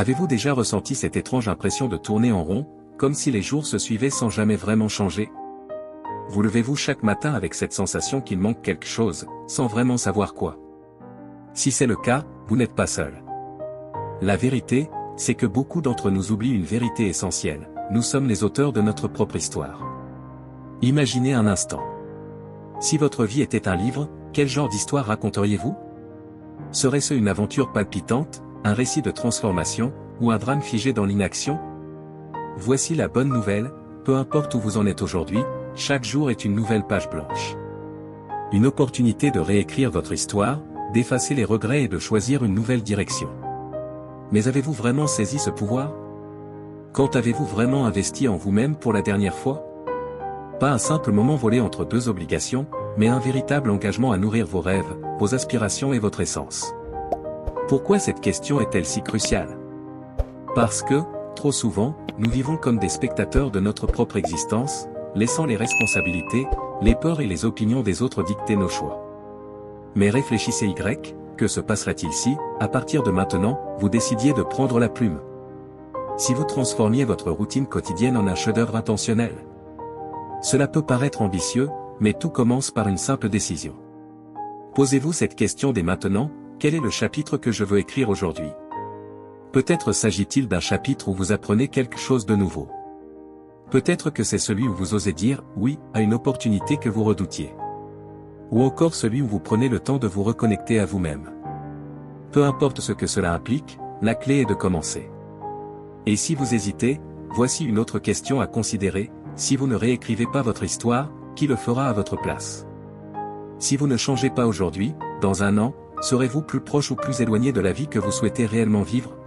Avez-vous déjà ressenti cette étrange impression de tourner en rond, comme si les jours se suivaient sans jamais vraiment changer? Vous levez-vous chaque matin avec cette sensation qu'il manque quelque chose, sans vraiment savoir quoi? Si c'est le cas, vous n'êtes pas seul. La vérité, c'est que beaucoup d'entre nous oublient une vérité essentielle: nous sommes les auteurs de notre propre histoire. Imaginez un instant. Si votre vie était un livre, quel genre d'histoire raconteriez-vous? Serait-ce une aventure palpitante, un récit de transformation, ou un drame figé dans l'inaction? Voici la bonne nouvelle, peu importe où vous en êtes aujourd'hui, chaque jour est une nouvelle page blanche. Une opportunité de réécrire votre histoire, d'effacer les regrets et de choisir une nouvelle direction. Mais avez-vous vraiment saisi ce pouvoir? Quand avez-vous vraiment investi en vous-même pour la dernière fois? Pas un simple moment volé entre deux obligations, mais un véritable engagement à nourrir vos rêves, vos aspirations et votre essence. Pourquoi cette question est-elle si cruciale? Parce que, trop souvent, nous vivons comme des spectateurs de notre propre existence, laissant les responsabilités, les peurs et les opinions des autres dicter nos choix. Mais réfléchissez que se passerait-il si, à partir de maintenant, vous décidiez de prendre la plume? Si vous transformiez votre routine quotidienne en un chef-d'œuvre intentionnel? Cela peut paraître ambitieux, mais tout commence par une simple décision. Posez-vous cette question dès maintenant: quel est le chapitre que je veux écrire aujourd'hui? Peut-être s'agit-il d'un chapitre où vous apprenez quelque chose de nouveau. Peut-être que c'est celui où vous osez dire oui à une opportunité que vous redoutiez. Ou encore celui où vous prenez le temps de vous reconnecter à vous-même. Peu importe ce que cela implique, la clé est de commencer. Et si vous hésitez, voici une autre question à considérer: si vous ne réécrivez pas votre histoire, qui le fera à votre place? Si vous ne changez pas aujourd'hui, dans un an, serez-vous plus proche ou plus éloigné de la vie que vous souhaitez réellement vivre?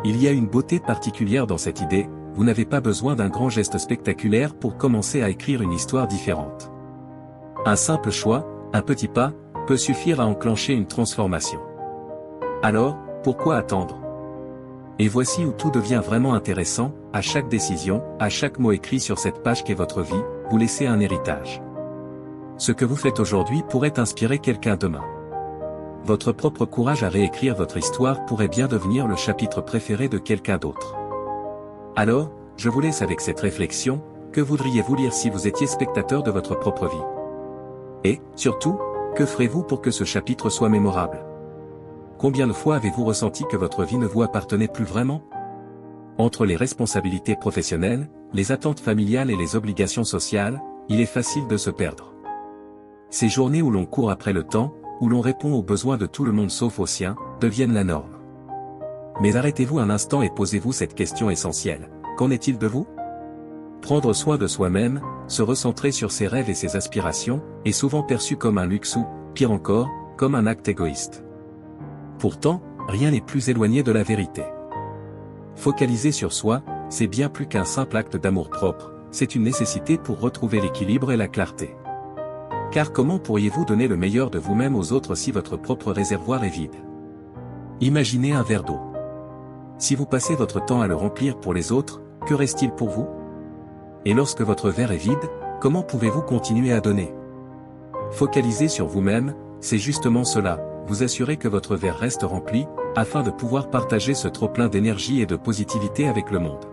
Il y a une beauté particulière dans cette idée: vous n'avez pas besoin d'un grand geste spectaculaire pour commencer à écrire une histoire différente. Un simple choix, un petit pas, peut suffire à enclencher une transformation. Alors, pourquoi attendre? Et voici où tout devient vraiment intéressant: à chaque décision, à chaque mot écrit sur cette page qu'est votre vie, vous laissez un héritage. Ce que vous faites aujourd'hui pourrait inspirer quelqu'un demain. Votre propre courage à réécrire votre histoire pourrait bien devenir le chapitre préféré de quelqu'un d'autre. Alors, je vous laisse avec cette réflexion: que voudriez-vous lire si vous étiez spectateur de votre propre vie? Et, surtout, que ferez-vous pour que ce chapitre soit mémorable? Combien de fois avez-vous ressenti que votre vie ne vous appartenait plus vraiment? Entre les responsabilités professionnelles, les attentes familiales et les obligations sociales, il est facile de se perdre. Ces journées où l'on court après le temps, où l'on répond aux besoins de tout le monde sauf aux siens, deviennent la norme. Mais arrêtez-vous un instant et posez-vous cette question essentielle: qu'en est-il de vous? Prendre soin de soi-même, se recentrer sur ses rêves et ses aspirations, est souvent perçu comme un luxe ou, pire encore, comme un acte égoïste. Pourtant, rien n'est plus éloigné de la vérité. Focaliser sur soi, c'est bien plus qu'un simple acte d'amour-propre, c'est une nécessité pour retrouver l'équilibre et la clarté. Car comment pourriez-vous donner le meilleur de vous-même aux autres si votre propre réservoir est vide? Imaginez un verre d'eau. Si vous passez votre temps à le remplir pour les autres, que reste-t-il pour vous? Et lorsque votre verre est vide, comment pouvez-vous continuer à donner? Focaliser sur vous-même, c'est justement cela: vous assurer que votre verre reste rempli, afin de pouvoir partager ce trop-plein d'énergie et de positivité avec le monde.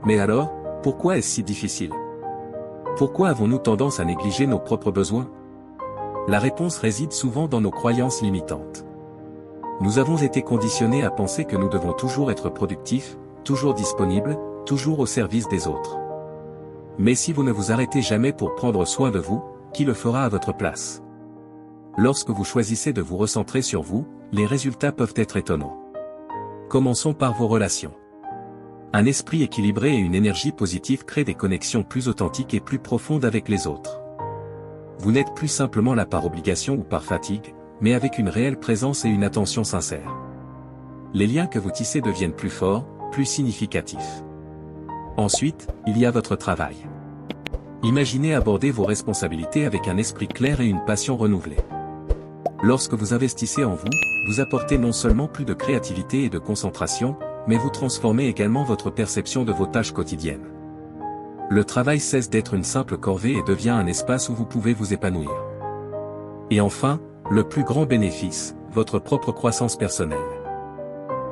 Mais alors, pourquoi est-ce si difficile? Pourquoi avons-nous tendance à négliger nos propres besoins? La réponse réside souvent dans nos croyances limitantes. Nous avons été conditionnés à penser que nous devons toujours être productifs, toujours disponibles, toujours au service des autres. Mais si vous ne vous arrêtez jamais pour prendre soin de vous, qui le fera à votre place? Lorsque vous choisissez de vous recentrer sur vous, les résultats peuvent être étonnants. Commençons par vos relations. Un esprit équilibré et une énergie positive créent des connexions plus authentiques et plus profondes avec les autres. Vous n'êtes plus simplement là par obligation ou par fatigue, mais avec une réelle présence et une attention sincère. Les liens que vous tissez deviennent plus forts, plus significatifs. Ensuite, il y a votre travail. Imaginez aborder vos responsabilités avec un esprit clair et une passion renouvelée. Lorsque vous investissez en vous, vous apportez non seulement plus de créativité et de concentration, mais vous transformez également votre perception de vos tâches quotidiennes. Le travail cesse d'être une simple corvée et devient un espace où vous pouvez vous épanouir. Et enfin, le plus grand bénéfice, votre propre croissance personnelle.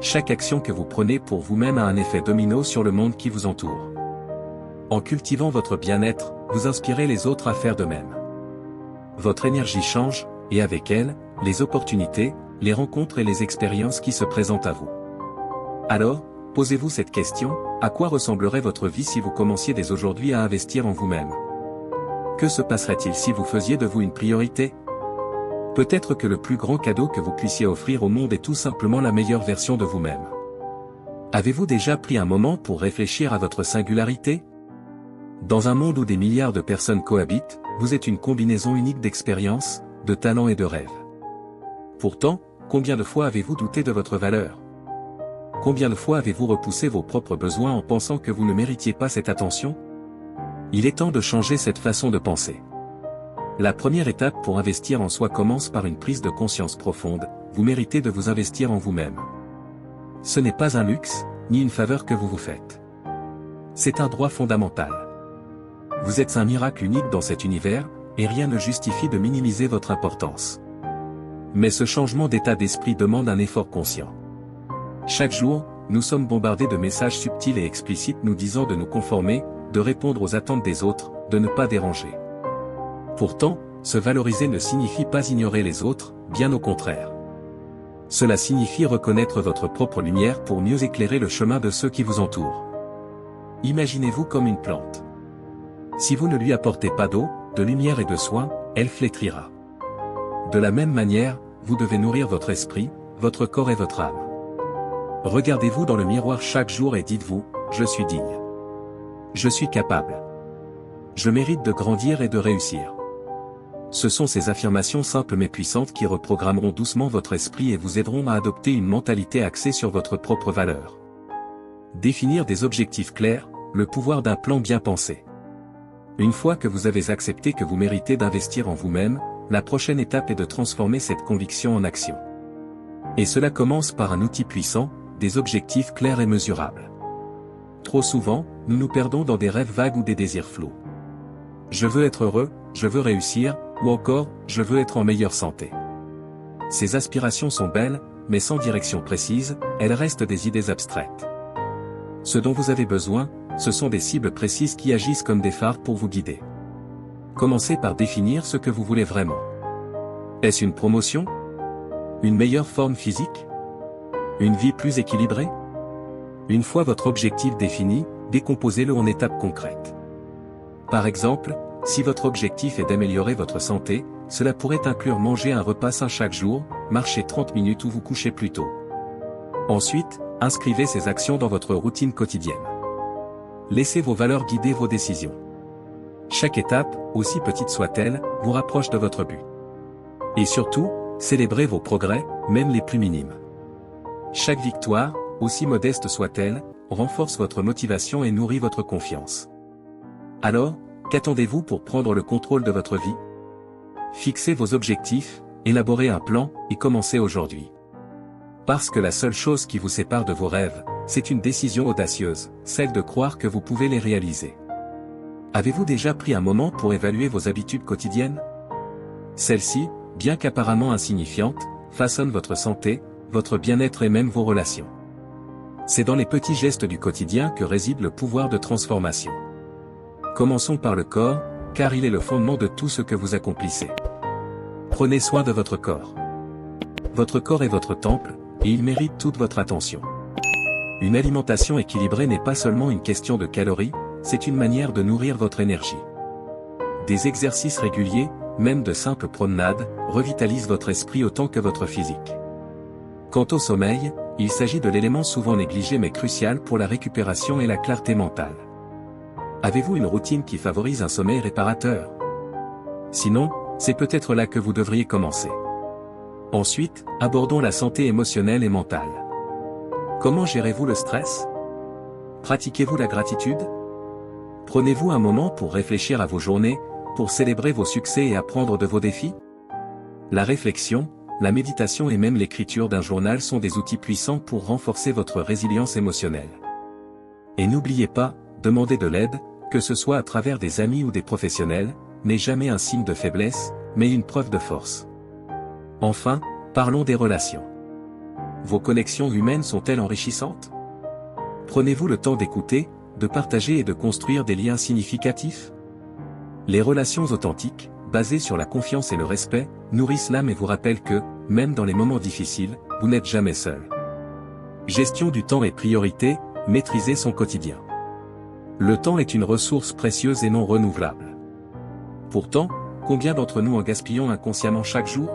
Chaque action que vous prenez pour vous-même a un effet domino sur le monde qui vous entoure. En cultivant votre bien-être, vous inspirez les autres à faire de même. Votre énergie change, et avec elle, les opportunités, les rencontres et les expériences qui se présentent à vous. Alors, posez-vous cette question, à quoi ressemblerait votre vie si vous commenciez dès aujourd'hui à investir en vous-même? Que se passerait-il si vous faisiez de vous une priorité? Peut-être que le plus grand cadeau que vous puissiez offrir au monde est tout simplement la meilleure version de vous-même. Avez-vous déjà pris un moment pour réfléchir à votre singularité? Dans un monde où des milliards de personnes cohabitent, vous êtes une combinaison unique d'expériences, de talents et de rêves. Pourtant, combien de fois avez-vous douté de votre valeur? Combien de fois avez-vous repoussé vos propres besoins en pensant que vous ne méritiez pas cette attention? Il est temps de changer cette façon de penser. La première étape pour investir en soi commence par une prise de conscience profonde, vous méritez de vous investir en vous-même. Ce n'est pas un luxe, ni une faveur que vous vous faites. C'est un droit fondamental. Vous êtes un miracle unique dans cet univers, et rien ne justifie de minimiser votre importance. Mais ce changement d'état d'esprit demande un effort conscient. Chaque jour, nous sommes bombardés de messages subtils et explicites nous disant de nous conformer, de répondre aux attentes des autres, de ne pas déranger. Pourtant, se valoriser ne signifie pas ignorer les autres, bien au contraire. Cela signifie reconnaître votre propre lumière pour mieux éclairer le chemin de ceux qui vous entourent. Imaginez-vous comme une plante. Si vous ne lui apportez pas d'eau, de lumière et de soin, elle flétrira. De la même manière, vous devez nourrir votre esprit, votre corps et votre âme. Regardez-vous dans le miroir chaque jour et dites-vous, je suis digne. Je suis capable. Je mérite de grandir et de réussir. Ce sont ces affirmations simples mais puissantes qui reprogrammeront doucement votre esprit et vous aideront à adopter une mentalité axée sur votre propre valeur. Définir des objectifs clairs, le pouvoir d'un plan bien pensé. Une fois que vous avez accepté que vous méritez d'investir en vous-même, la prochaine étape est de transformer cette conviction en action. Et cela commence par un outil puissant, des objectifs clairs et mesurables. Trop souvent, nous nous perdons dans des rêves vagues ou des désirs flous. Je veux être heureux, je veux réussir, ou encore, je veux être en meilleure santé. Ces aspirations sont belles, mais sans direction précise, elles restent des idées abstraites. Ce dont vous avez besoin, ce sont des cibles précises qui agissent comme des phares pour vous guider. Commencez par définir ce que vous voulez vraiment. Est-ce une promotion? Une meilleure forme physique? Une vie plus équilibrée? Une fois votre objectif défini, décomposez-le en étapes concrètes. Par exemple, si votre objectif est d'améliorer votre santé, cela pourrait inclure manger un repas sain chaque jour, marcher 30 minutes ou vous coucher plus tôt. Ensuite, inscrivez ces actions dans votre routine quotidienne. Laissez vos valeurs guider vos décisions. Chaque étape, aussi petite soit-elle, vous rapproche de votre but. Et surtout, célébrez vos progrès, même les plus minimes. Chaque victoire, aussi modeste soit-elle, renforce votre motivation et nourrit votre confiance. Alors, qu'attendez-vous pour prendre le contrôle de votre vie? Fixez vos objectifs, élaborez un plan, et commencez aujourd'hui. Parce que la seule chose qui vous sépare de vos rêves, c'est une décision audacieuse, celle de croire que vous pouvez les réaliser. Avez-vous déjà pris un moment pour évaluer vos habitudes quotidiennes? Celles-ci, bien qu'apparemment insignifiantes, façonnent votre santé, votre bien-être et même vos relations. C'est dans les petits gestes du quotidien que réside le pouvoir de transformation. Commençons par le corps, car il est le fondement de tout ce que vous accomplissez. Prenez soin de votre corps. Votre corps est votre temple, et il mérite toute votre attention. Une alimentation équilibrée n'est pas seulement une question de calories, c'est une manière de nourrir votre énergie. Des exercices réguliers, même de simples promenades, revitalisent votre esprit autant que votre physique. Quant au sommeil, il s'agit de l'élément souvent négligé mais crucial pour la récupération et la clarté mentale. Avez-vous une routine qui favorise un sommeil réparateur? Sinon, c'est peut-être là que vous devriez commencer. Ensuite, abordons la santé émotionnelle et mentale. Comment gérez-vous le stress? Pratiquez-vous la gratitude? Prenez-vous un moment pour réfléchir à vos journées, pour célébrer vos succès et apprendre de vos défis? La réflexion, la méditation et même l'écriture d'un journal sont des outils puissants pour renforcer votre résilience émotionnelle. Et n'oubliez pas, demander de l'aide, que ce soit à travers des amis ou des professionnels, n'est jamais un signe de faiblesse, mais une preuve de force. Enfin, parlons des relations. Vos connexions humaines sont-elles enrichissantes? Prenez-vous le temps d'écouter, de partager et de construire des liens significatifs? Les relations authentiques, basées sur la confiance et le respect, nourrissent l'âme et vous rappellent que, même dans les moments difficiles, vous n'êtes jamais seul. Gestion du temps et priorité, maîtriser son quotidien. Le temps est une ressource précieuse et non renouvelable. Pourtant, combien d'entre nous en gaspillons inconsciemment chaque jour?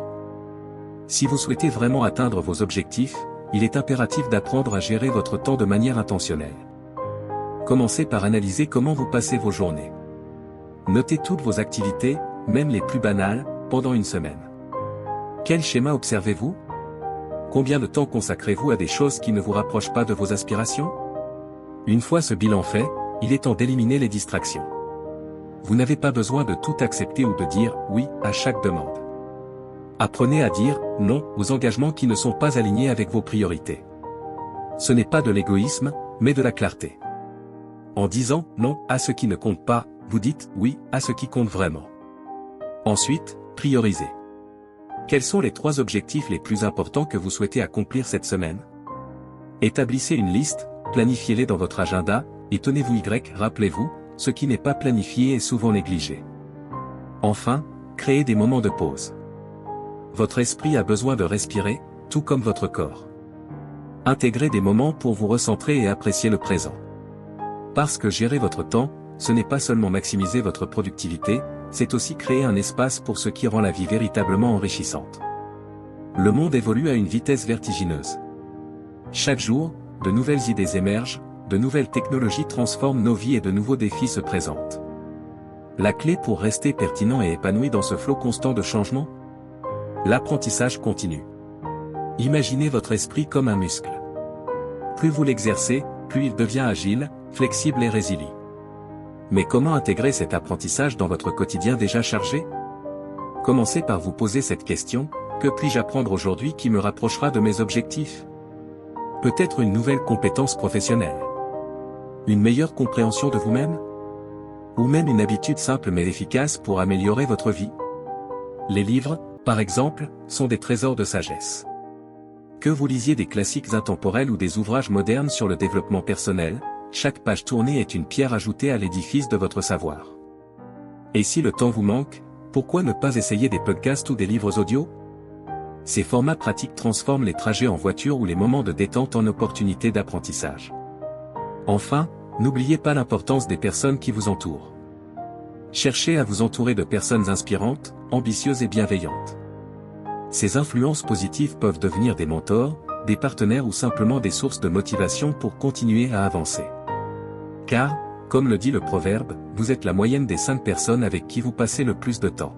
Si vous souhaitez vraiment atteindre vos objectifs, il est impératif d'apprendre à gérer votre temps de manière intentionnelle. Commencez par analyser comment vous passez vos journées. Notez toutes vos activités, même les plus banales, pendant une semaine. Quel schéma observez-vous? Combien de temps consacrez-vous à des choses qui ne vous rapprochent pas de vos aspirations? Une fois ce bilan fait, il est temps d'éliminer les distractions. Vous n'avez pas besoin de tout accepter ou de dire « oui » à chaque demande. Apprenez à dire « non » aux engagements qui ne sont pas alignés avec vos priorités. Ce n'est pas de l'égoïsme, mais de la clarté. En disant « non » à ce qui ne compte pas, vous dites « oui » à ce qui compte vraiment. Ensuite, priorisez. Quels sont les 3 objectifs les plus importants que vous souhaitez accomplir cette semaine? Établissez une liste, planifiez-les dans votre agenda, et tenez-vous rappelez-vous, ce qui n'est pas planifié est souvent négligé. Enfin, créez des moments de pause. Votre esprit a besoin de respirer, tout comme votre corps. Intégrez des moments pour vous recentrer et apprécier le présent. Parce que gérer votre temps, ce n'est pas seulement maximiser votre productivité, c'est aussi créer un espace pour ce qui rend la vie véritablement enrichissante. Le monde évolue à une vitesse vertigineuse. Chaque jour, de nouvelles idées émergent, de nouvelles technologies transforment nos vies et de nouveaux défis se présentent. La clé pour rester pertinent et épanoui dans ce flot constant de changement? L'apprentissage continu. Imaginez votre esprit comme un muscle. Plus vous l'exercez, plus il devient agile, flexible et résilient. Mais comment intégrer cet apprentissage dans votre quotidien déjà chargé? Commencez par vous poser cette question, que puis-je apprendre aujourd'hui qui me rapprochera de mes objectifs? Peut-être une nouvelle compétence professionnelle. Une meilleure compréhension de vous-même? Ou même une habitude simple mais efficace pour améliorer votre vie? Les livres, par exemple, sont des trésors de sagesse. Que vous lisiez des classiques intemporels ou des ouvrages modernes sur le développement personnel, chaque page tournée est une pierre ajoutée à l'édifice de votre savoir. Et si le temps vous manque, pourquoi ne pas essayer des podcasts ou des livres audio? Ces formats pratiques transforment les trajets en voiture ou les moments de détente en opportunités d'apprentissage. Enfin, n'oubliez pas l'importance des personnes qui vous entourent. Cherchez à vous entourer de personnes inspirantes, ambitieuses et bienveillantes. Ces influences positives peuvent devenir des mentors, des partenaires ou simplement des sources de motivation pour continuer à avancer. Car, comme le dit le proverbe, vous êtes la moyenne des 5 personnes avec qui vous passez le plus de temps.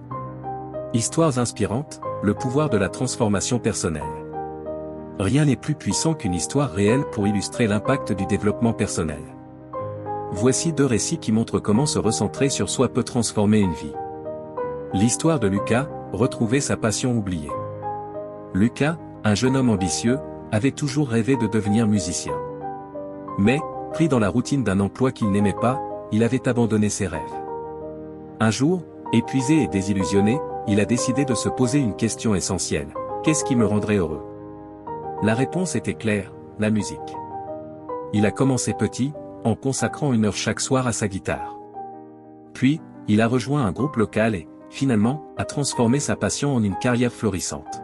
Histoires inspirantes, le pouvoir de la transformation personnelle. Rien n'est plus puissant qu'une histoire réelle pour illustrer l'impact du développement personnel. Voici 2 récits qui montrent comment se recentrer sur soi peut transformer une vie. L'histoire de Lucas, retrouver sa passion oubliée. Lucas, un jeune homme ambitieux, avait toujours rêvé de devenir musicien. Mais, pris dans la routine d'un emploi qu'il n'aimait pas, il avait abandonné ses rêves. Un jour, épuisé et désillusionné, il a décidé de se poser une question essentielle. Qu'est-ce qui me rendrait heureux? La réponse était claire, la musique. Il a commencé petit, en consacrant 1 heure chaque soir à sa guitare. Puis, il a rejoint un groupe local et, finalement, a transformé sa passion en une carrière florissante.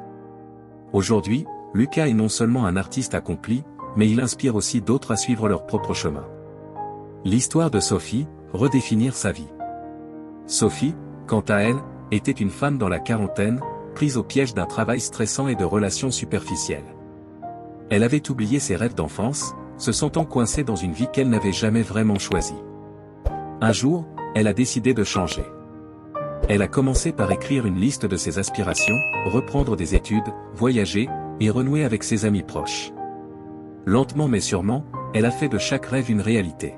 Aujourd'hui, Lucas est non seulement un artiste accompli, mais il inspire aussi d'autres à suivre leur propre chemin. L'histoire de Sophie, redéfinir sa vie. Sophie, quant à elle, était une femme dans la quarantaine, prise au piège d'un travail stressant et de relations superficielles. Elle avait oublié ses rêves d'enfance, se sentant coincée dans une vie qu'elle n'avait jamais vraiment choisie. Un jour, elle a décidé de changer. Elle a commencé par écrire une liste de ses aspirations, reprendre des études, voyager, et renouer avec ses amis proches. Lentement mais sûrement, elle a fait de chaque rêve une réalité.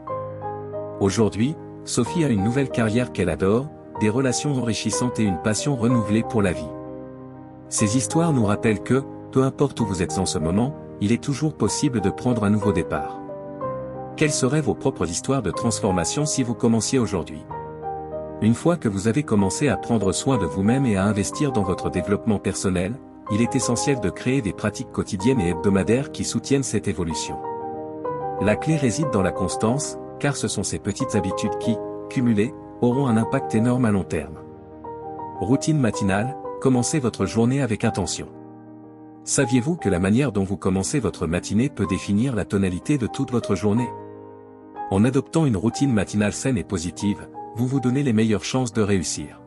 Aujourd'hui, Sophie a une nouvelle carrière qu'elle adore, des relations enrichissantes et une passion renouvelée pour la vie. Ces histoires nous rappellent que, peu importe où vous êtes en ce moment, il est toujours possible de prendre un nouveau départ. Quelles seraient vos propres histoires de transformation si vous commenciez aujourd'hui? Une fois que vous avez commencé à prendre soin de vous-même et à investir dans votre développement personnel, il est essentiel de créer des pratiques quotidiennes et hebdomadaires qui soutiennent cette évolution. La clé réside dans la constance, car ce sont ces petites habitudes qui, cumulées, auront un impact énorme à long terme. Routine matinale, commencez votre journée avec intention. Saviez-vous que la manière dont vous commencez votre matinée peut définir la tonalité de toute votre journée? En adoptant une routine matinale saine et positive, vous vous donnez les meilleures chances de réussir.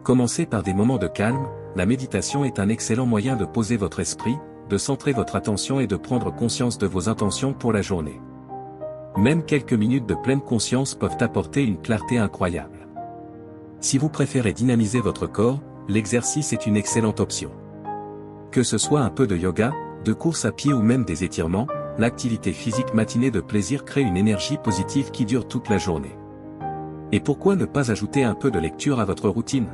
Commencez par des moments de calme, la méditation est un excellent moyen de poser votre esprit, de centrer votre attention et de prendre conscience de vos intentions pour la journée. Même quelques minutes de pleine conscience peuvent apporter une clarté incroyable. Si vous préférez dynamiser votre corps, l'exercice est une excellente option. Que ce soit un peu de yoga, de course à pied ou même des étirements, l'activité physique matinée de plaisir crée une énergie positive qui dure toute la journée. Et pourquoi ne pas ajouter un peu de lecture à votre routine?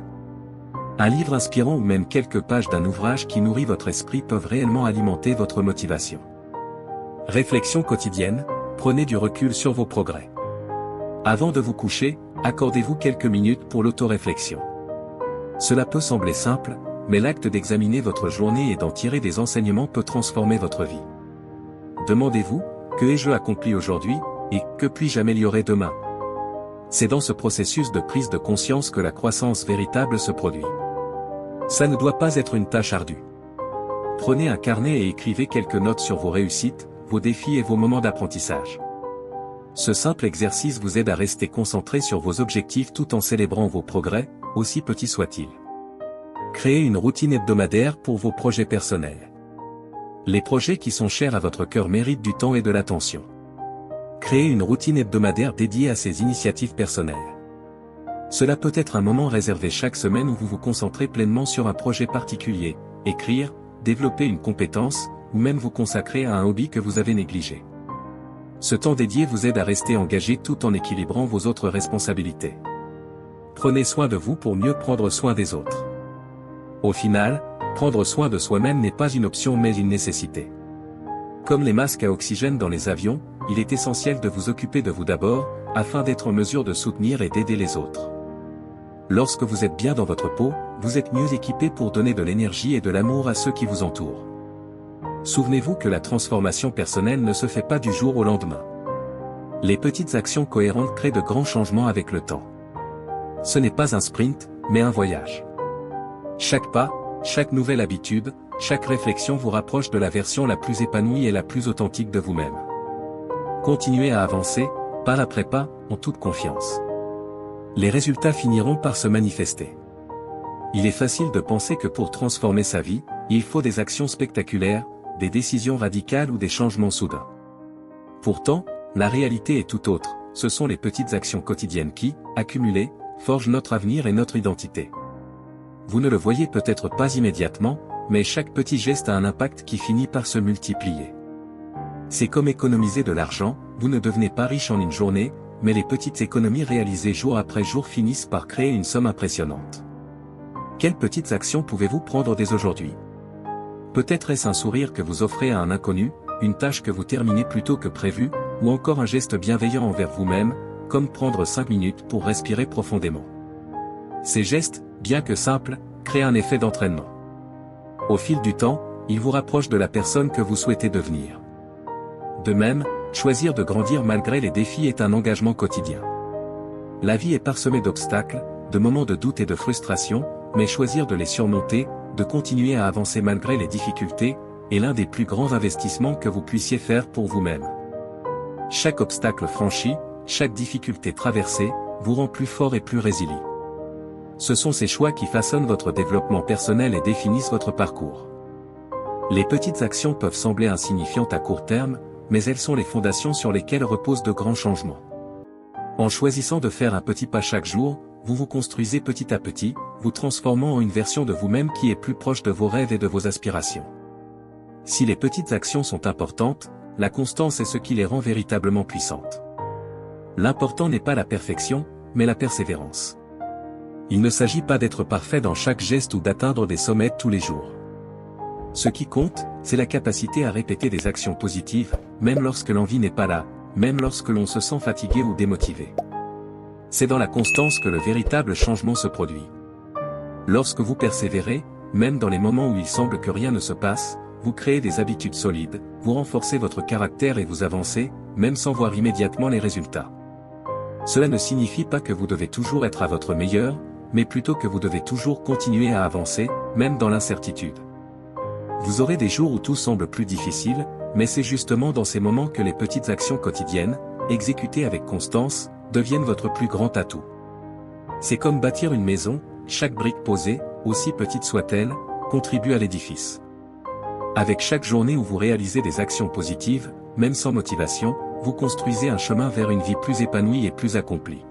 Un livre inspirant ou même quelques pages d'un ouvrage qui nourrit votre esprit peuvent réellement alimenter votre motivation. Réflexion quotidienne, prenez du recul sur vos progrès. Avant de vous coucher, accordez-vous quelques minutes pour l'autoréflexion. Cela peut sembler simple, mais l'acte d'examiner votre journée et d'en tirer des enseignements peut transformer votre vie. Demandez-vous, que ai-je accompli aujourd'hui, et que puis-je améliorer demain? C'est dans ce processus de prise de conscience que la croissance véritable se produit. Ça ne doit pas être une tâche ardue. Prenez un carnet et écrivez quelques notes sur vos réussites, vos défis et vos moments d'apprentissage. Ce simple exercice vous aide à rester concentré sur vos objectifs tout en célébrant vos progrès, aussi petits soient-ils. Créez une routine hebdomadaire pour vos projets personnels. Les projets qui sont chers à votre cœur méritent du temps et de l'attention. Créez une routine hebdomadaire dédiée à ces initiatives personnelles. Cela peut être un moment réservé chaque semaine où vous vous concentrez pleinement sur un projet particulier, écrire, développer une compétence, ou même vous consacrer à un hobby que vous avez négligé. Ce temps dédié vous aide à rester engagé tout en équilibrant vos autres responsabilités. Prenez soin de vous pour mieux prendre soin des autres. Au final, prendre soin de soi-même n'est pas une option mais une nécessité. Comme les masques à oxygène dans les avions, il est essentiel de vous occuper de vous d'abord, afin d'être en mesure de soutenir et d'aider les autres. Lorsque vous êtes bien dans votre peau, vous êtes mieux équipé pour donner de l'énergie et de l'amour à ceux qui vous entourent. Souvenez-vous que la transformation personnelle ne se fait pas du jour au lendemain. Les petites actions cohérentes créent de grands changements avec le temps. Ce n'est pas un sprint, mais un voyage. Chaque pas, chaque nouvelle habitude, chaque réflexion vous rapproche de la version la plus épanouie et la plus authentique de vous-même. Continuez à avancer, pas après pas, en toute confiance. Les résultats finiront par se manifester. Il est facile de penser que pour transformer sa vie, il faut des actions spectaculaires, des décisions radicales ou des changements soudains. Pourtant, la réalité est tout autre, ce sont les petites actions quotidiennes qui, accumulées, forgent notre avenir et notre identité. Vous ne le voyez peut-être pas immédiatement, mais chaque petit geste a un impact qui finit par se multiplier. C'est comme économiser de l'argent, vous ne devenez pas riche en une journée, mais les petites économies réalisées jour après jour finissent par créer une somme impressionnante. Quelles petites actions pouvez-vous prendre dès aujourd'hui? Peut-être est-ce un sourire que vous offrez à un inconnu, une tâche que vous terminez plus tôt que prévu, ou encore un geste bienveillant envers vous-même, comme prendre 5 minutes pour respirer profondément. Ces gestes, bien que simples, créent un effet d'entraînement. Au fil du temps, ils vous rapprochent de la personne que vous souhaitez devenir. De même, choisir de grandir malgré les défis est un engagement quotidien. La vie est parsemée d'obstacles, de moments de doute et de frustration, mais choisir de les surmonter, de continuer à avancer malgré les difficultés, est l'un des plus grands investissements que vous puissiez faire pour vous-même. Chaque obstacle franchi, chaque difficulté traversée, vous rend plus fort et plus résilient. Ce sont ces choix qui façonnent votre développement personnel et définissent votre parcours. Les petites actions peuvent sembler insignifiantes à court terme, mais elles sont les fondations sur lesquelles reposent de grands changements. En choisissant de faire un petit pas chaque jour, vous vous construisez petit à petit, vous transformant en une version de vous-même qui est plus proche de vos rêves et de vos aspirations. Si les petites actions sont importantes, la constance est ce qui les rend véritablement puissantes. L'important n'est pas la perfection, mais la persévérance. Il ne s'agit pas d'être parfait dans chaque geste ou d'atteindre des sommets tous les jours. Ce qui compte, c'est la capacité à répéter des actions positives, même lorsque l'envie n'est pas là, même lorsque l'on se sent fatigué ou démotivé. C'est dans la constance que le véritable changement se produit. Lorsque vous persévérez, même dans les moments où il semble que rien ne se passe, vous créez des habitudes solides, vous renforcez votre caractère et vous avancez, même sans voir immédiatement les résultats. Cela ne signifie pas que vous devez toujours être à votre meilleur, mais plutôt que vous devez toujours continuer à avancer, même dans l'incertitude. Vous aurez des jours où tout semble plus difficile, mais c'est justement dans ces moments que les petites actions quotidiennes, exécutées avec constance, deviennent votre plus grand atout. C'est comme bâtir une maison, chaque brique posée, aussi petite soit-elle, contribue à l'édifice. Avec chaque journée où vous réalisez des actions positives, même sans motivation, vous construisez un chemin vers une vie plus épanouie et plus accomplie.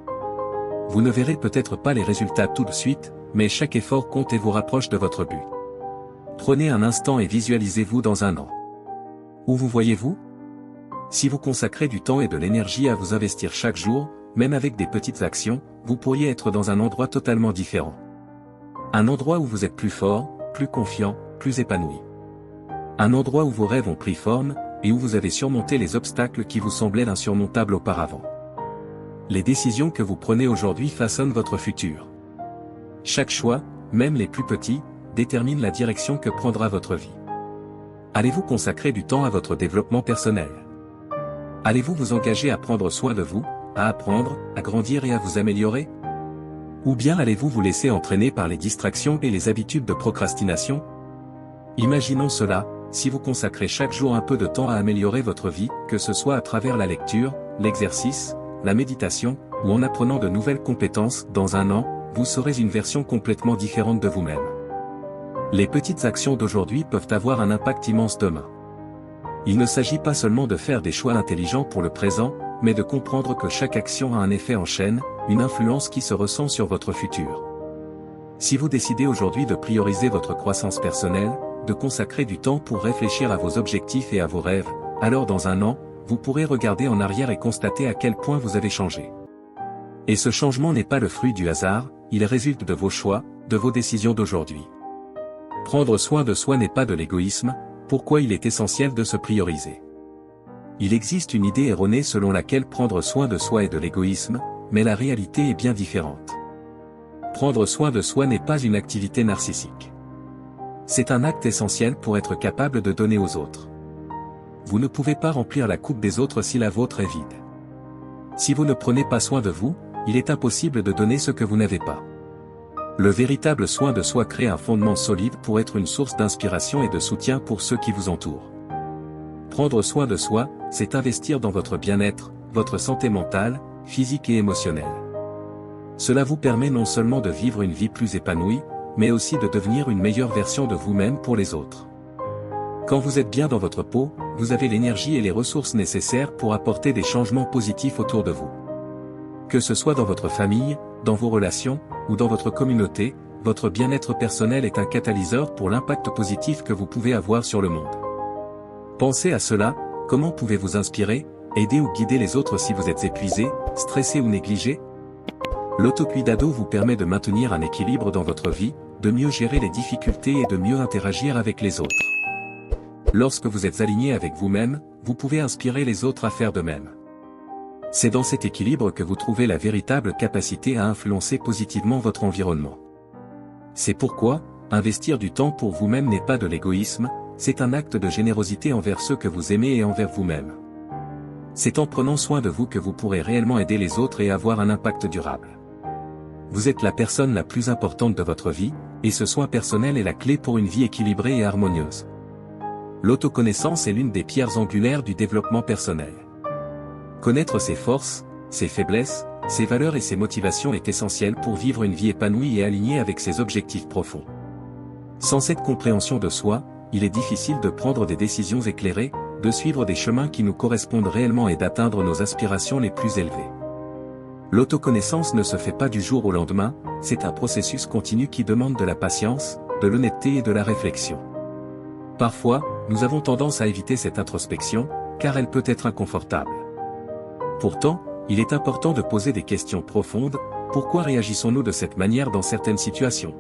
Vous ne verrez peut-être pas les résultats tout de suite, mais chaque effort compte et vous rapproche de votre but. Prenez un instant et visualisez-vous dans un an. Où vous voyez-vous? Si vous consacrez du temps et de l'énergie à vous investir chaque jour, même avec des petites actions, vous pourriez être dans un endroit totalement différent. Un endroit où vous êtes plus fort, plus confiant, plus épanoui. Un endroit où vos rêves ont pris forme, et où vous avez surmonté les obstacles qui vous semblaient insurmontables auparavant. Les décisions que vous prenez aujourd'hui façonnent votre futur. Chaque choix, même les plus petits, détermine la direction que prendra votre vie. Allez-vous consacrer du temps à votre développement personnel? Allez-vous vous engager à prendre soin de vous, à apprendre, à grandir et à vous améliorer? Ou bien allez-vous vous laisser entraîner par les distractions et les habitudes de procrastination? Imaginons cela, si vous consacrez chaque jour un peu de temps à améliorer votre vie, que ce soit à travers la lecture, l'exercice, la méditation, ou en apprenant de nouvelles compétences, dans un an, vous serez une version complètement différente de vous-même. Les petites actions d'aujourd'hui peuvent avoir un impact immense demain. Il ne s'agit pas seulement de faire des choix intelligents pour le présent, mais de comprendre que chaque action a un effet en chaîne, une influence qui se ressent sur votre futur. Si vous décidez aujourd'hui de prioriser votre croissance personnelle, de consacrer du temps pour réfléchir à vos objectifs et à vos rêves, alors dans un an, vous pourrez regarder en arrière et constater à quel point vous avez changé. Et ce changement n'est pas le fruit du hasard, il résulte de vos choix, de vos décisions d'aujourd'hui. Prendre soin de soi n'est pas de l'égoïsme, pourquoi il est essentiel de se prioriser. Il existe une idée erronée selon laquelle prendre soin de soi est de l'égoïsme, mais la réalité est bien différente. Prendre soin de soi n'est pas une activité narcissique. C'est un acte essentiel pour être capable de donner aux autres. Vous ne pouvez pas remplir la coupe des autres si la vôtre est vide. Si vous ne prenez pas soin de vous, il est impossible de donner ce que vous n'avez pas. Le véritable soin de soi crée un fondement solide pour être une source d'inspiration et de soutien pour ceux qui vous entourent. Prendre soin de soi, c'est investir dans votre bien-être, votre santé mentale, physique et émotionnelle. Cela vous permet non seulement de vivre une vie plus épanouie, mais aussi de devenir une meilleure version de vous-même pour les autres. Quand vous êtes bien dans votre peau, vous avez l'énergie et les ressources nécessaires pour apporter des changements positifs autour de vous. Que ce soit dans votre famille, dans vos relations, ou dans votre communauté, votre bien-être personnel est un catalyseur pour l'impact positif que vous pouvez avoir sur le monde. Pensez à cela, comment pouvez-vous inspirer, aider ou guider les autres si vous êtes épuisé, stressé ou négligé? L'autocuidado vous permet de maintenir un équilibre dans votre vie, de mieux gérer les difficultés et de mieux interagir avec les autres. Lorsque vous êtes aligné avec vous-même, vous pouvez inspirer les autres à faire de même. C'est dans cet équilibre que vous trouvez la véritable capacité à influencer positivement votre environnement. C'est pourquoi, investir du temps pour vous-même n'est pas de l'égoïsme, c'est un acte de générosité envers ceux que vous aimez et envers vous-même. C'est en prenant soin de vous que vous pourrez réellement aider les autres et avoir un impact durable. Vous êtes la personne la plus importante de votre vie, et ce soin personnel est la clé pour une vie équilibrée et harmonieuse. L'autoconnaissance est l'une des pierres angulaires du développement personnel. Connaître ses forces, ses faiblesses, ses valeurs et ses motivations est essentiel pour vivre une vie épanouie et alignée avec ses objectifs profonds. Sans cette compréhension de soi, il est difficile de prendre des décisions éclairées, de suivre des chemins qui nous correspondent réellement et d'atteindre nos aspirations les plus élevées. L'autoconnaissance ne se fait pas du jour au lendemain, c'est un processus continu qui demande de la patience, de l'honnêteté et de la réflexion. Parfois, nous avons tendance à éviter cette introspection, car elle peut être inconfortable. Pourtant, il est important de poser des questions profondes. Pourquoi réagissons-nous de cette manière dans certaines situations?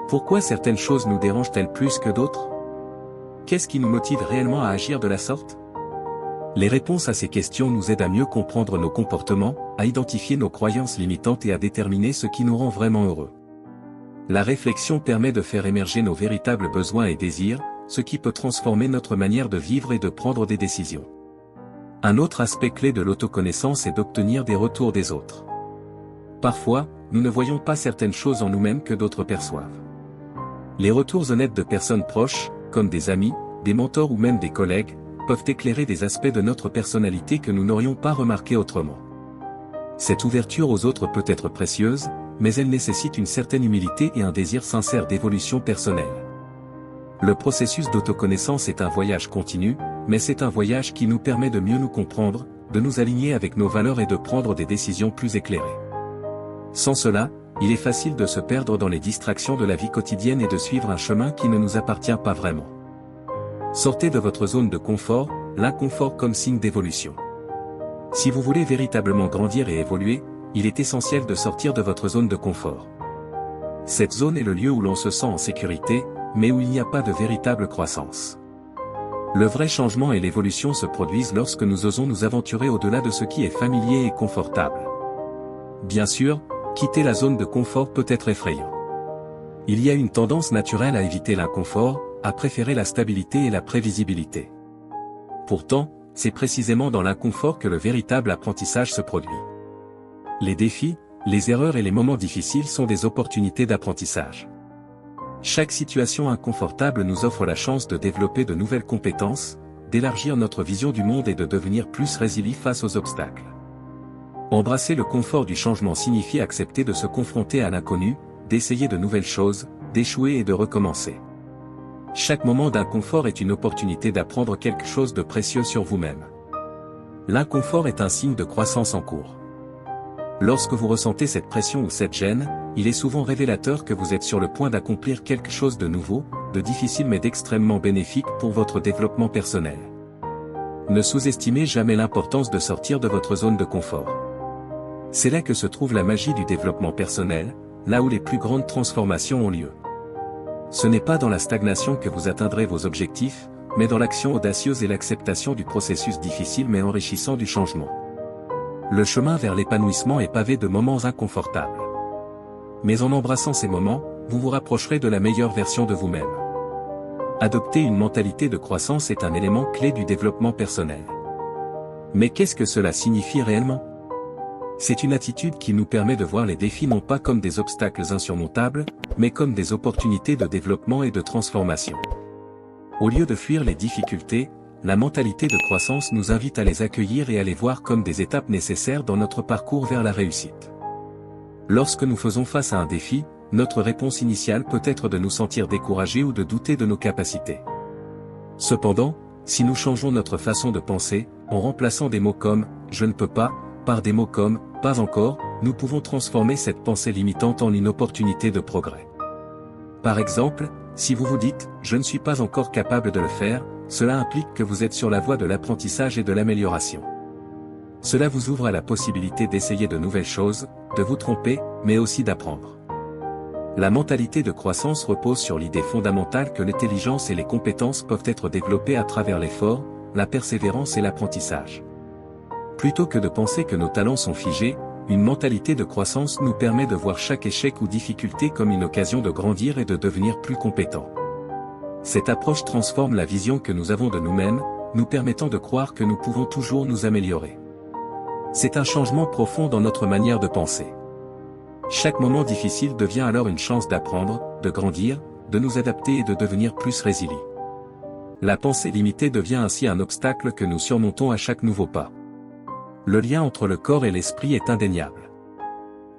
Pourquoi certaines choses nous dérangent-elles plus que d'autres? Qu'est-ce qui nous motive réellement à agir de la sorte? Les réponses à ces questions nous aident à mieux comprendre nos comportements, à identifier nos croyances limitantes et à déterminer ce qui nous rend vraiment heureux. La réflexion permet de faire émerger nos véritables besoins et désirs, ce qui peut transformer notre manière de vivre et de prendre des décisions. Un autre aspect clé de l'autoconnaissance est d'obtenir des retours des autres. Parfois, nous ne voyons pas certaines choses en nous-mêmes que d'autres perçoivent. Les retours honnêtes de personnes proches, comme des amis, des mentors ou même des collègues, peuvent éclairer des aspects de notre personnalité que nous n'aurions pas remarqués autrement. Cette ouverture aux autres peut être précieuse, mais elle nécessite une certaine humilité et un désir sincère d'évolution personnelle. Le processus d'autoconnaissance est un voyage continu, mais c'est un voyage qui nous permet de mieux nous comprendre, de nous aligner avec nos valeurs et de prendre des décisions plus éclairées. Sans cela, il est facile de se perdre dans les distractions de la vie quotidienne et de suivre un chemin qui ne nous appartient pas vraiment. Sortez de votre zone de confort, l'inconfort comme signe d'évolution. Si vous voulez véritablement grandir et évoluer, il est essentiel de sortir de votre zone de confort. Cette zone est le lieu où l'on se sent en sécurité, mais où il n'y a pas de véritable croissance. Le vrai changement et l'évolution se produisent lorsque nous osons nous aventurer au-delà de ce qui est familier et confortable. Bien sûr, quitter la zone de confort peut être effrayant. Il y a une tendance naturelle à éviter l'inconfort, à préférer la stabilité et la prévisibilité. Pourtant, c'est précisément dans l'inconfort que le véritable apprentissage se produit. Les défis, les erreurs et les moments difficiles sont des opportunités d'apprentissage. Chaque situation inconfortable nous offre la chance de développer de nouvelles compétences, d'élargir notre vision du monde et de devenir plus résilient face aux obstacles. Embrasser le confort du changement signifie accepter de se confronter à l'inconnu, d'essayer de nouvelles choses, d'échouer et de recommencer. Chaque moment d'inconfort est une opportunité d'apprendre quelque chose de précieux sur vous-même. L'inconfort est un signe de croissance en cours. Lorsque vous ressentez cette pression ou cette gêne, il est souvent révélateur que vous êtes sur le point d'accomplir quelque chose de nouveau, de difficile mais d'extrêmement bénéfique pour votre développement personnel. Ne sous-estimez jamais l'importance de sortir de votre zone de confort. C'est là que se trouve la magie du développement personnel, là où les plus grandes transformations ont lieu. Ce n'est pas dans la stagnation que vous atteindrez vos objectifs, mais dans l'action audacieuse et l'acceptation du processus difficile mais enrichissant du changement. Le chemin vers l'épanouissement est pavé de moments inconfortables. Mais en embrassant ces moments, vous vous rapprocherez de la meilleure version de vous-même. Adopter une mentalité de croissance est un élément clé du développement personnel. Mais qu'est-ce que cela signifie réellement ? C'est une attitude qui nous permet de voir les défis non pas comme des obstacles insurmontables, mais comme des opportunités de développement et de transformation. Au lieu de fuir les difficultés, la mentalité de croissance nous invite à les accueillir et à les voir comme des étapes nécessaires dans notre parcours vers la réussite. Lorsque nous faisons face à un défi, notre réponse initiale peut être de nous sentir découragés ou de douter de nos capacités. Cependant, si nous changeons notre façon de penser, en remplaçant des mots comme « je ne peux pas », par des mots comme « pas encore », nous pouvons transformer cette pensée limitante en une opportunité de progrès. Par exemple, si vous vous dites « je ne suis pas encore capable de le faire », cela implique que vous êtes sur la voie de l'apprentissage et de l'amélioration. Cela vous ouvre à la possibilité d'essayer de nouvelles choses, de vous tromper, mais aussi d'apprendre. La mentalité de croissance repose sur l'idée fondamentale que l'intelligence et les compétences peuvent être développées à travers l'effort, la persévérance et l'apprentissage. Plutôt que de penser que nos talents sont figés, une mentalité de croissance nous permet de voir chaque échec ou difficulté comme une occasion de grandir et de devenir plus compétents. Cette approche transforme la vision que nous avons de nous-mêmes, nous permettant de croire que nous pouvons toujours nous améliorer. C'est un changement profond dans notre manière de penser. Chaque moment difficile devient alors une chance d'apprendre, de grandir, de nous adapter et de devenir plus résilients. La pensée limitée devient ainsi un obstacle que nous surmontons à chaque nouveau pas. Le lien entre le corps et l'esprit est indéniable.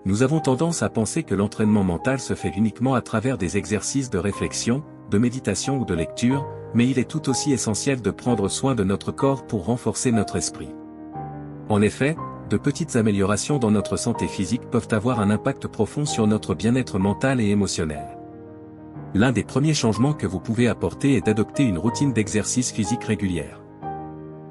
Nous avons tendance à penser que l'entraînement mental se fait uniquement à travers des exercices de réflexion, de méditation ou de lecture, mais il est tout aussi essentiel de prendre soin de notre corps pour renforcer notre esprit. En effet, de petites améliorations dans notre santé physique peuvent avoir un impact profond sur notre bien-être mental et émotionnel. L'un des premiers changements que vous pouvez apporter est d'adopter une routine d'exercice physique régulière.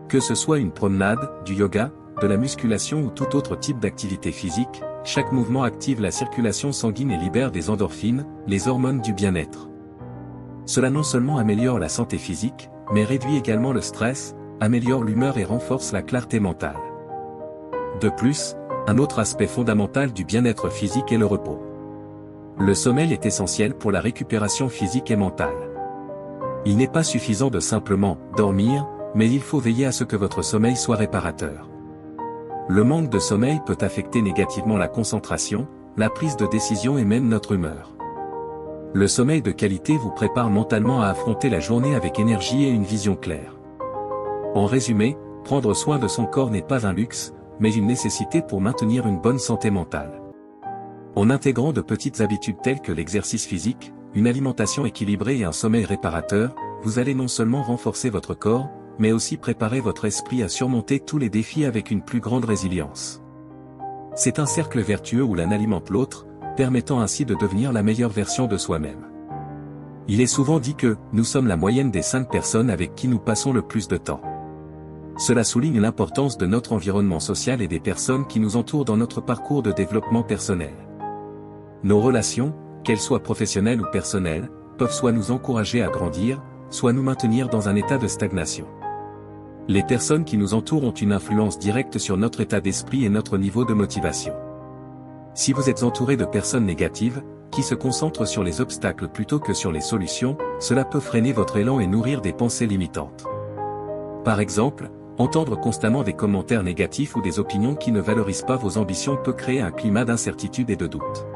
Que ce soit une promenade, du yoga, de la musculation ou tout autre type d'activité physique, chaque mouvement active la circulation sanguine et libère des endorphines, les hormones du bien-être. Cela non seulement améliore la santé physique, mais réduit également le stress, améliore l'humeur et renforce la clarté mentale. De plus, un autre aspect fondamental du bien-être physique est le repos. Le sommeil est essentiel pour la récupération physique et mentale. Il n'est pas suffisant de simplement dormir, mais il faut veiller à ce que votre sommeil soit réparateur. Le manque de sommeil peut affecter négativement la concentration, la prise de décision et même notre humeur. Le sommeil de qualité vous prépare mentalement à affronter la journée avec énergie et une vision claire. En résumé, prendre soin de son corps n'est pas un luxe, mais une nécessité pour maintenir une bonne santé mentale. En intégrant de petites habitudes telles que l'exercice physique, une alimentation équilibrée et un sommeil réparateur, vous allez non seulement renforcer votre corps, mais aussi préparer votre esprit à surmonter tous les défis avec une plus grande résilience. C'est un cercle vertueux où l'un alimente l'autre, permettant ainsi de devenir la meilleure version de soi-même. Il est souvent dit que nous sommes la moyenne des 5 personnes avec qui nous passons le plus de temps. Cela souligne l'importance de notre environnement social et des personnes qui nous entourent dans notre parcours de développement personnel. Nos relations, qu'elles soient professionnelles ou personnelles, peuvent soit nous encourager à grandir, soit nous maintenir dans un état de stagnation. Les personnes qui nous entourent ont une influence directe sur notre état d'esprit et notre niveau de motivation. Si vous êtes entouré de personnes négatives, qui se concentrent sur les obstacles plutôt que sur les solutions, cela peut freiner votre élan et nourrir des pensées limitantes. Par exemple, entendre constamment des commentaires négatifs ou des opinions qui ne valorisent pas vos ambitions peut créer un climat d'incertitude et de doute.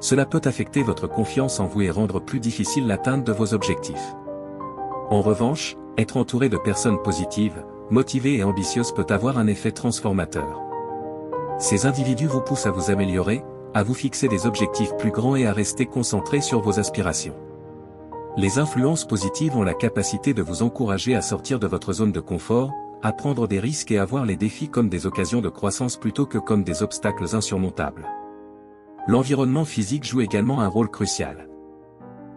Cela peut affecter votre confiance en vous et rendre plus difficile l'atteinte de vos objectifs. En revanche, être entouré de personnes positives, motivées et ambitieuses peut avoir un effet transformateur. Ces individus vous poussent à vous améliorer, à vous fixer des objectifs plus grands et à rester concentré sur vos aspirations. Les influences positives ont la capacité de vous encourager à sortir de votre zone de confort, à prendre des risques et à voir les défis comme des occasions de croissance plutôt que comme des obstacles insurmontables. L'environnement physique joue également un rôle crucial.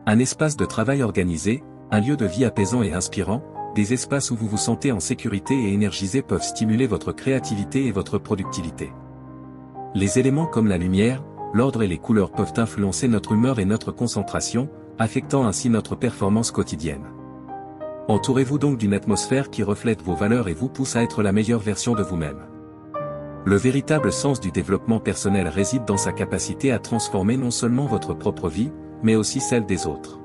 Un espace de travail organisé, un lieu de vie apaisant et inspirant, des espaces où vous vous sentez en sécurité et énergisé peuvent stimuler votre créativité et votre productivité. Les éléments comme la lumière, l'ordre et les couleurs peuvent influencer notre humeur et notre concentration, affectant ainsi notre performance quotidienne. Entourez-vous donc d'une atmosphère qui reflète vos valeurs et vous pousse à être la meilleure version de vous-même. Le véritable sens du développement personnel réside dans sa capacité à transformer non seulement votre propre vie, mais aussi celle des autres.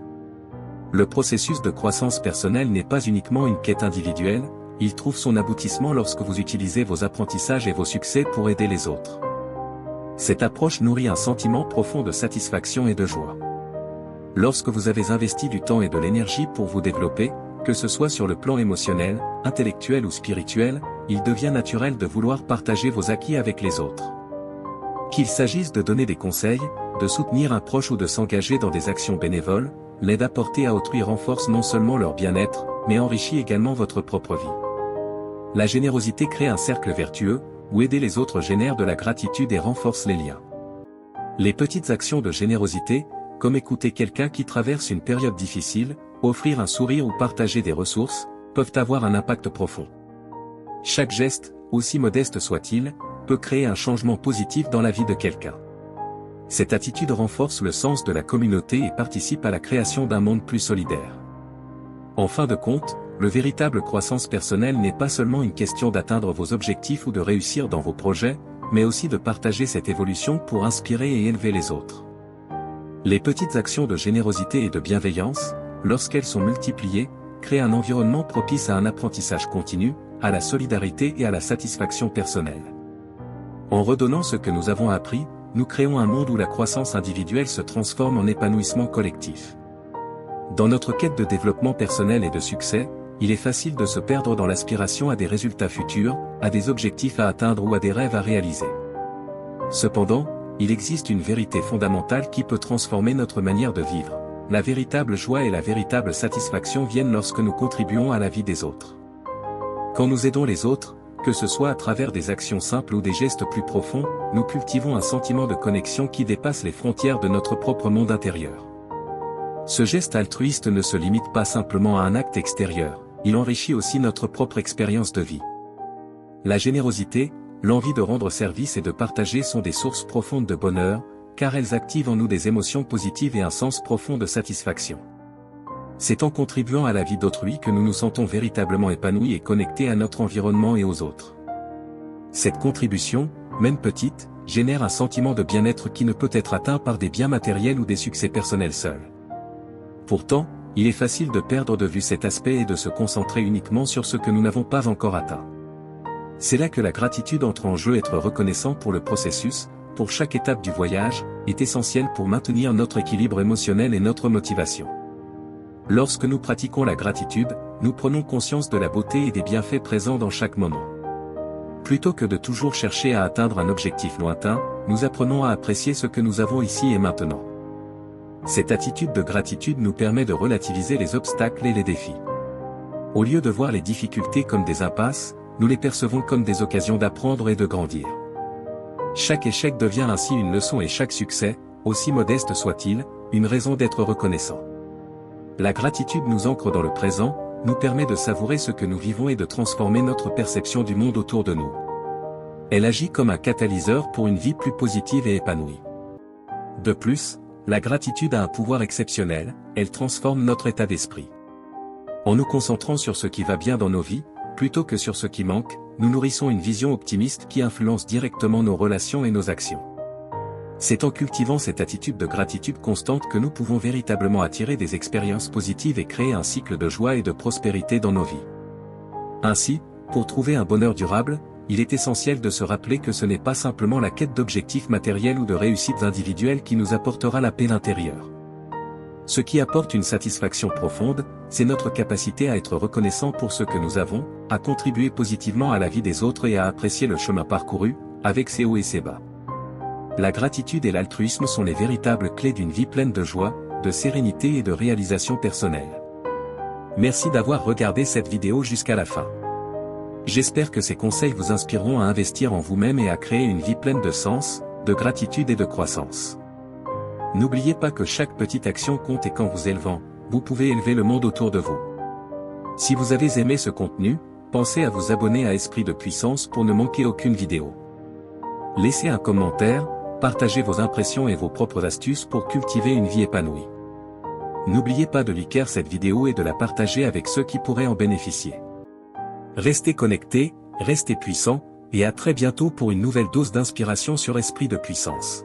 Le processus de croissance personnelle n'est pas uniquement une quête individuelle, il trouve son aboutissement lorsque vous utilisez vos apprentissages et vos succès pour aider les autres. Cette approche nourrit un sentiment profond de satisfaction et de joie. Lorsque vous avez investi du temps et de l'énergie pour vous développer, que ce soit sur le plan émotionnel, intellectuel ou spirituel, il devient naturel de vouloir partager vos acquis avec les autres. Qu'il s'agisse de donner des conseils, de soutenir un proche ou de s'engager dans des actions bénévoles, l'aide apportée à autrui renforce non seulement leur bien-être, mais enrichit également votre propre vie. La générosité crée un cercle vertueux, où aider les autres génère de la gratitude et renforce les liens. Les petites actions de générosité, comme écouter quelqu'un qui traverse une période difficile, offrir un sourire ou partager des ressources, peuvent avoir un impact profond. Chaque geste, aussi modeste soit-il, peut créer un changement positif dans la vie de quelqu'un. Cette attitude renforce le sens de la communauté et participe à la création d'un monde plus solidaire. En fin de compte, le véritable croissance personnelle n'est pas seulement une question d'atteindre vos objectifs ou de réussir dans vos projets, mais aussi de partager cette évolution pour inspirer et élever les autres. Les petites actions de générosité et de bienveillance, lorsqu'elles sont multipliées, créent un environnement propice à un apprentissage continu, à la solidarité et à la satisfaction personnelle. En redonnant ce que nous avons appris, nous créons un monde où la croissance individuelle se transforme en épanouissement collectif. Dans notre quête de développement personnel et de succès, il est facile de se perdre dans l'aspiration à des résultats futurs, à des objectifs à atteindre ou à des rêves à réaliser. Cependant, il existe une vérité fondamentale qui peut transformer notre manière de vivre. La véritable joie et la véritable satisfaction viennent lorsque nous contribuons à la vie des autres. Quand nous aidons les autres, que ce soit à travers des actions simples ou des gestes plus profonds, nous cultivons un sentiment de connexion qui dépasse les frontières de notre propre monde intérieur. Ce geste altruiste ne se limite pas simplement à un acte extérieur, il enrichit aussi notre propre expérience de vie. La générosité, l'envie de rendre service et de partager sont des sources profondes de bonheur, car elles activent en nous des émotions positives et un sens profond de satisfaction. C'est en contribuant à la vie d'autrui que nous nous sentons véritablement épanouis et connectés à notre environnement et aux autres. Cette contribution, même petite, génère un sentiment de bien-être qui ne peut être atteint par des biens matériels ou des succès personnels seuls. Pourtant, il est facile de perdre de vue cet aspect et de se concentrer uniquement sur ce que nous n'avons pas encore atteint. C'est là que la gratitude entre en jeu. Être reconnaissant pour le processus, pour chaque étape du voyage, est essentiel pour maintenir notre équilibre émotionnel et notre motivation. Lorsque nous pratiquons la gratitude, nous prenons conscience de la beauté et des bienfaits présents dans chaque moment. Plutôt que de toujours chercher à atteindre un objectif lointain, nous apprenons à apprécier ce que nous avons ici et maintenant. Cette attitude de gratitude nous permet de relativiser les obstacles et les défis. Au lieu de voir les difficultés comme des impasses, nous les percevons comme des occasions d'apprendre et de grandir. Chaque échec devient ainsi une leçon et chaque succès, aussi modeste soit-il, une raison d'être reconnaissant. La gratitude nous ancre dans le présent, nous permet de savourer ce que nous vivons et de transformer notre perception du monde autour de nous. Elle agit comme un catalyseur pour une vie plus positive et épanouie. De plus, la gratitude a un pouvoir exceptionnel, elle transforme notre état d'esprit. En nous concentrant sur ce qui va bien dans nos vies, plutôt que sur ce qui manque, nous nourrissons une vision optimiste qui influence directement nos relations et nos actions. C'est en cultivant cette attitude de gratitude constante que nous pouvons véritablement attirer des expériences positives et créer un cycle de joie et de prospérité dans nos vies. Ainsi, pour trouver un bonheur durable, il est essentiel de se rappeler que ce n'est pas simplement la quête d'objectifs matériels ou de réussites individuelles qui nous apportera la paix intérieure. Ce qui apporte une satisfaction profonde, c'est notre capacité à être reconnaissant pour ce que nous avons, à contribuer positivement à la vie des autres et à apprécier le chemin parcouru, avec ses hauts et ses bas. La gratitude et l'altruisme sont les véritables clés d'une vie pleine de joie, de sérénité et de réalisation personnelle. Merci d'avoir regardé cette vidéo jusqu'à la fin. J'espère que ces conseils vous inspireront à investir en vous-même et à créer une vie pleine de sens, de gratitude et de croissance. N'oubliez pas que chaque petite action compte et qu'en vous élevant, vous pouvez élever le monde autour de vous. Si vous avez aimé ce contenu, pensez à vous abonner à Esprit de Puissance pour ne manquer aucune vidéo. Laissez un commentaire, partagez vos impressions et vos propres astuces pour cultiver une vie épanouie. N'oubliez pas de liker cette vidéo et de la partager avec ceux qui pourraient en bénéficier. Restez connectés, restez puissants, et à très bientôt pour une nouvelle dose d'inspiration sur Esprit de Puissance.